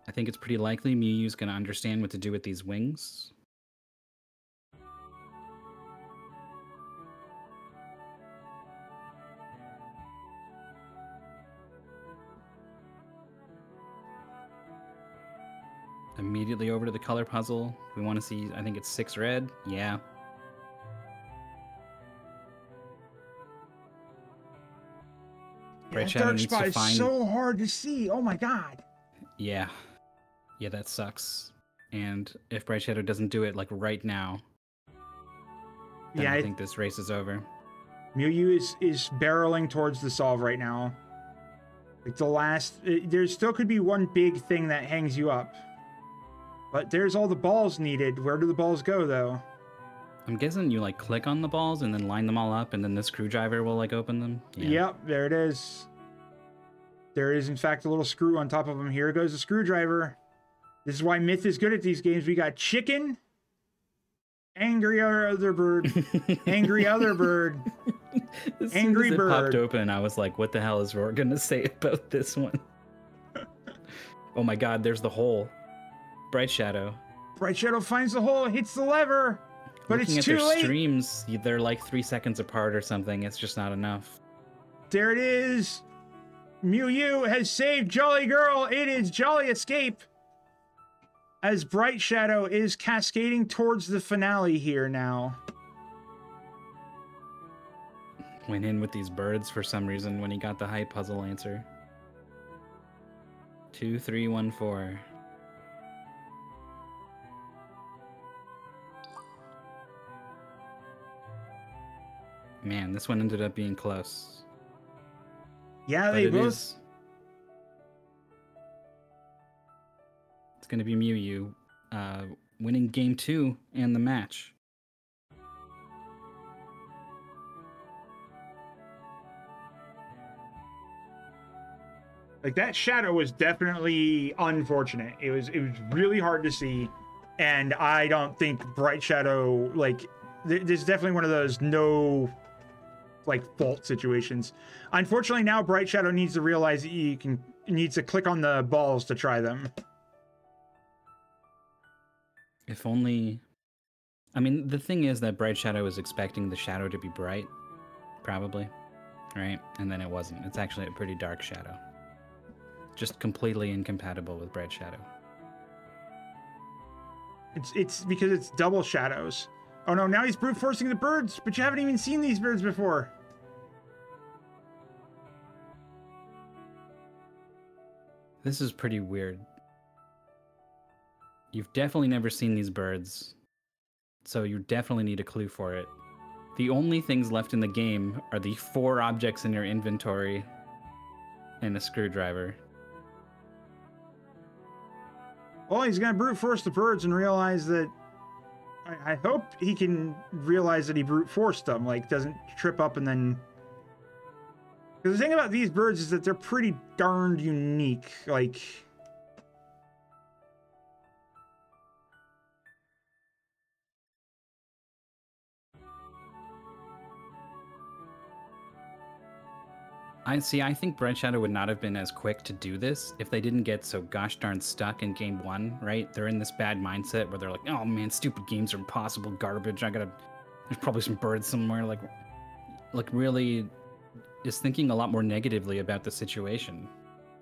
I think it's pretty likely Mewyu's going to understand what to do with these wings. Immediately over to the color puzzle. We want to see, I think it's 6 red. Yeah.
That dark spot is so hard to see. Oh my god.
Yeah. Yeah, that sucks. And if BrightShadow doesn't do it like right now, then I think this race is over.
Mewyou is barreling towards the solve right now. Like the last, there still could be one big thing that hangs you up. But there's all the balls needed. Where do the balls go, though?
I'm guessing you, like, click on the balls and then line them all up, and then the screwdriver will, like, open them?
Yeah. Yep, there it is. There is, in fact, a little screw on top of them. Here goes the screwdriver. This is why Myth is good at these games. We got chicken, angry other bird, angry other bird, angry bird.
Popped open, and I was like, what the hell is Roar going to say about this one? Oh, my God, there's the hole. BrightShadow.
BrightShadow finds the hole, hits the lever, but it's too late.
Looking at their streams, they're like 3 seconds apart or something. It's just not enough.
There it is. Mewyou has saved Jolly Girl. It is Jolly Escape. As BrightShadow is cascading towards the finale here now.
Went in with these birds for some reason when he got the height puzzle answer. 2, 3, 1, 4. Man, this one ended up being close.
Yeah, they both.
It's going to be Mewyou winning game 2 and the match.
Like, that shadow was definitely unfortunate. It was really hard to see, and I don't think BrightShadow, like, there's definitely one of those no, like, fault situations. Unfortunately, now BrightShadow needs to realize that needs to click on the balls to try them.
If only... I mean, the thing is that BrightShadow is expecting the shadow to be bright, probably, right? And then it wasn't. It's actually a pretty dark shadow. Just completely incompatible with BrightShadow.
It's because it's double shadows. Oh no, now he's brute forcing the birds, but you haven't even seen these birds before.
This is pretty weird. You've definitely never seen these birds, so you definitely need a clue for it. The only things left in the game are the 4 objects in your inventory and a screwdriver.
Well, he's gonna brute force the birds and realize that... I hope he can realize that he brute forced them, like, doesn't trip up and then... Because the thing about these birds is that they're pretty darned unique, like...
I think BrightShadow would not have been as quick to do this if they didn't get so gosh darn stuck in game 1, right? They're in this bad mindset where they're like, oh man, stupid games are impossible, garbage, there's probably some birds somewhere, like really is thinking a lot more negatively about the situation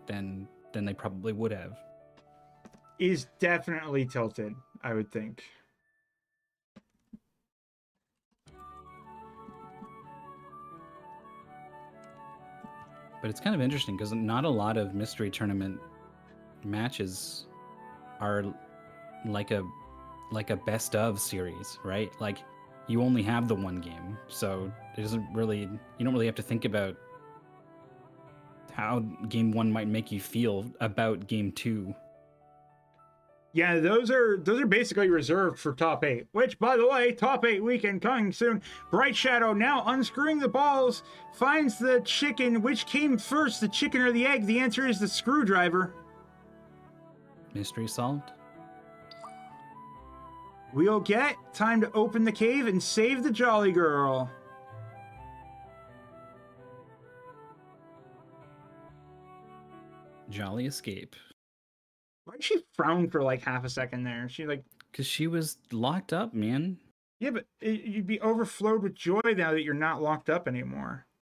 than they probably would have.
Is definitely tilted, I would think.
But it's kind of interesting because not a lot of mystery tournament matches are like a best of series, right? Like you only have the one game, so it doesn't really, you don't really have to think about how game 1 might make you feel about game 2.
Yeah, those are basically reserved for top 8, which, by the way, top 8 weekend coming soon. BrightShadow now unscrewing the balls, finds the chicken. Which came first, the chicken or the egg? The answer is the screwdriver.
Mystery solved?
We'll get time to open the cave and save the Jolly Girl.
Jolly escape.
Why'd she frown for like half a second there? She like...
Because she was locked up, man.
Yeah, but you'd be overflowed with joy now that you're not locked up anymore.